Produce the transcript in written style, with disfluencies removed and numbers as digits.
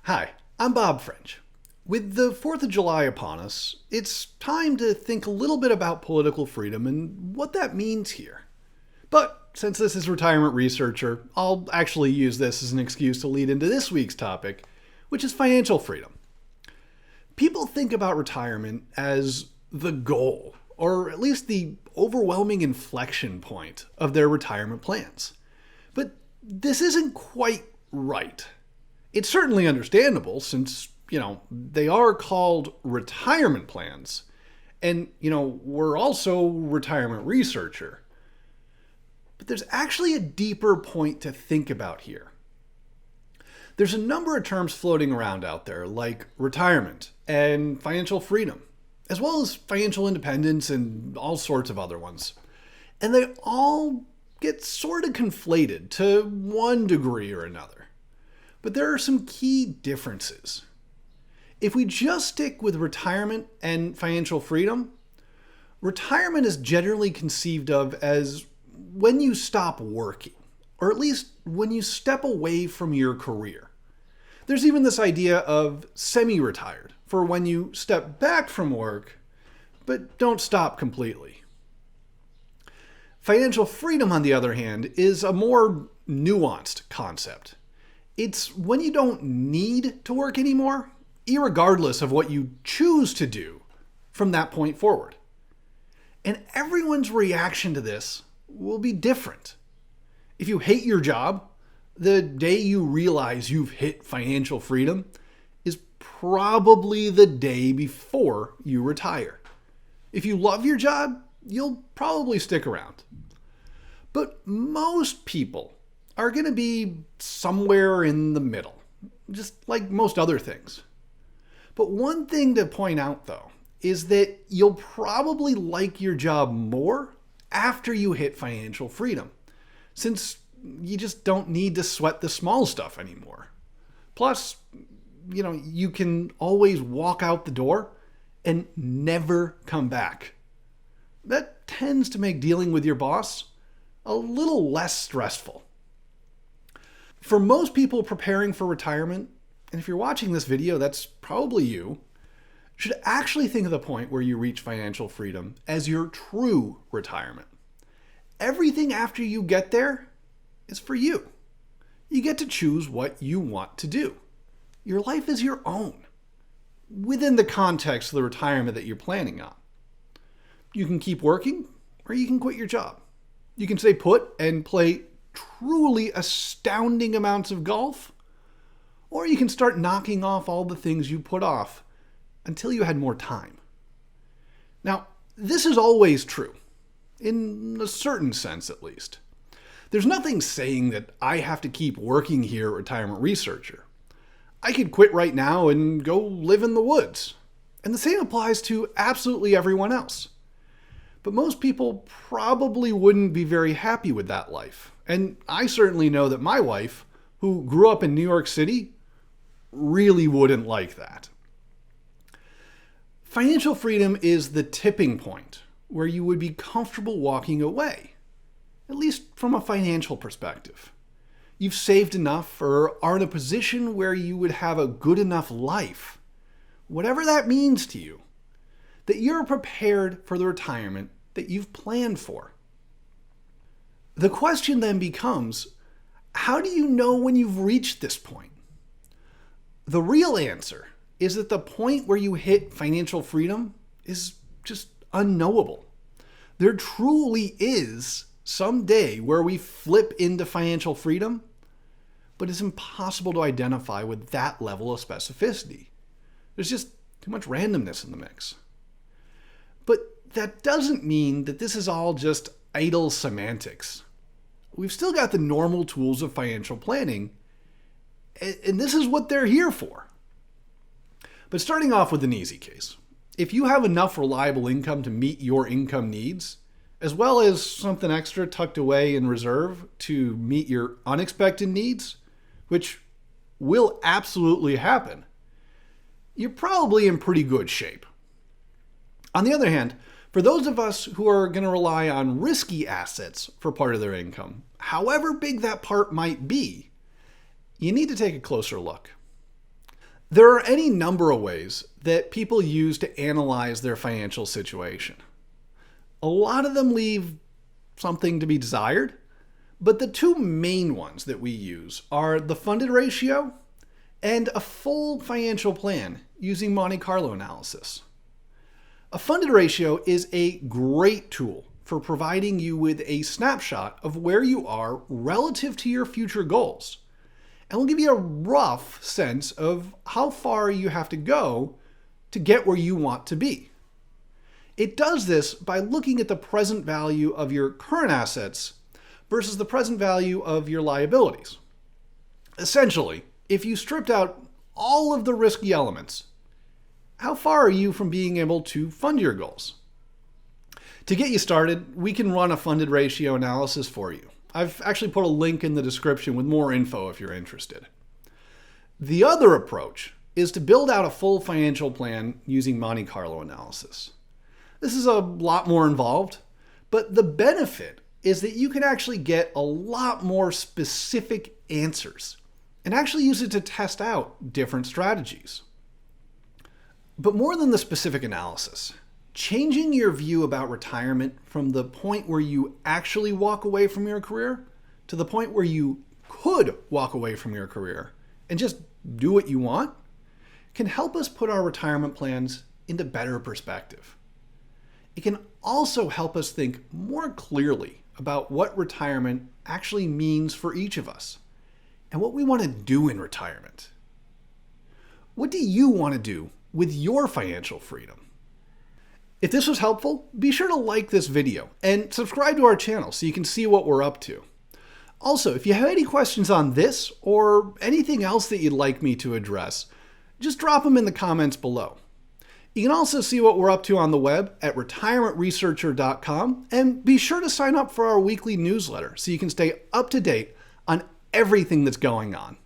Hi, I'm Bob French. With the 4th of July upon us, it's time to think a little bit about political freedom and what that means here. But since this is Retirement Researcher, I'll actually use this as an excuse to lead into this week's topic, which is financial freedom. People think about retirement as the goal, or at least the overwhelming inflection point of their retirement plans. But this isn't quite right. It's certainly understandable since, they are called retirement plans. And, we're also Retirement Researcher. But there's actually a deeper point to think about here. There's a number of terms floating around out there, like retirement and financial freedom, as well as financial independence and all sorts of other ones. And they all get sort of conflated to one degree or another. But there are some key differences. If we just stick with retirement and financial freedom, retirement is generally conceived of as when you stop working, or at least when you step away from your career. There's even this idea of semi-retired, for when you step back from work, but don't stop completely. Financial freedom, on the other hand, is a more nuanced concept. It's when you don't need to work anymore, irregardless of what you choose to do from that point forward. And everyone's reaction to this will be different. If you hate your job, the day you realize you've hit financial freedom is probably the day before you retire. If you love your job, you'll probably stick around. But most people are going to be somewhere in the middle, just like most other things. But one thing to point out, though, is that you'll probably like your job more after you hit financial freedom, since you just don't need to sweat the small stuff anymore. Plus, you can always walk out the door and never come back. That tends to make dealing with your boss a little less stressful. For most people preparing for retirement, and if you're watching this video, that's probably you, should actually think of the point where you reach financial freedom as your true retirement. Everything after you get there is for you. You get to choose what you want to do. Your life is your own, within the context of the retirement that you're planning on. You can keep working, or you can quit your job. You can stay put and play truly astounding amounts of golf, or you can start knocking off all the things you put off until you had more time. Now, this is always true, in a certain sense at least. There's nothing saying that I have to keep working here at Retirement Researcher. I could quit right now and go live in the woods. And the same applies to absolutely everyone else. But most people probably wouldn't be very happy with that life. And I certainly know that my wife, who grew up in New York City, really wouldn't like that. Financial freedom is the tipping point where you would be comfortable walking away, at least from a financial perspective. You've saved enough or are in a position where you would have a good enough life, whatever that means to you, that you're prepared for the retirement that you've planned for. The question then becomes, how do you know when you've reached this point? The real answer is that the point where you hit financial freedom is just unknowable. There truly is some day where we flip into financial freedom, but it's impossible to identify with that level of specificity. There's just too much randomness in the mix. But that doesn't mean that this is all just idle semantics. We've still got the normal tools of financial planning, and this is what they're here for. But starting off with an easy case. If you have enough reliable income to meet your income needs, as well as something extra tucked away in reserve to meet your unexpected needs, which will absolutely happen, you're probably in pretty good shape. On the other hand, for those of us who are going to rely on risky assets for part of their income, however big that part might be, you need to take a closer look. There are any number of ways that people use to analyze their financial situation. A lot of them leave something to be desired, but the two main ones that we use are the funded ratio and a full financial plan using Monte Carlo analysis. A funded ratio is a great tool for providing you with a snapshot of where you are relative to your future goals, and will give you a rough sense of how far you have to go to get where you want to be. It does this by looking at the present value of your current assets versus the present value of your liabilities. Essentially, if you stripped out all of the risky elements, how far are you from being able to fund your goals? To get you started, we can run a funded ratio analysis for you. I've actually put a link in the description with more info if you're interested. The other approach is to build out a full financial plan using Monte Carlo analysis. This is a lot more involved, but the benefit is that you can actually get a lot more specific answers and actually use it to test out different strategies. But more than the specific analysis, changing your view about retirement from the point where you actually walk away from your career to the point where you could walk away from your career and just do what you want can help us put our retirement plans into better perspective. It can also help us think more clearly about what retirement actually means for each of us and what we want to do in retirement. What do you want to do with your financial freedom? If this was helpful, be sure to like this video and subscribe to our channel so you can see what we're up to. Also, if you have any questions on this or anything else that you'd like me to address, just drop them in the comments below. You can also see what we're up to on the web at retirementresearcher.com, and be sure to sign up for our weekly newsletter so you can stay up to date on everything that's going on.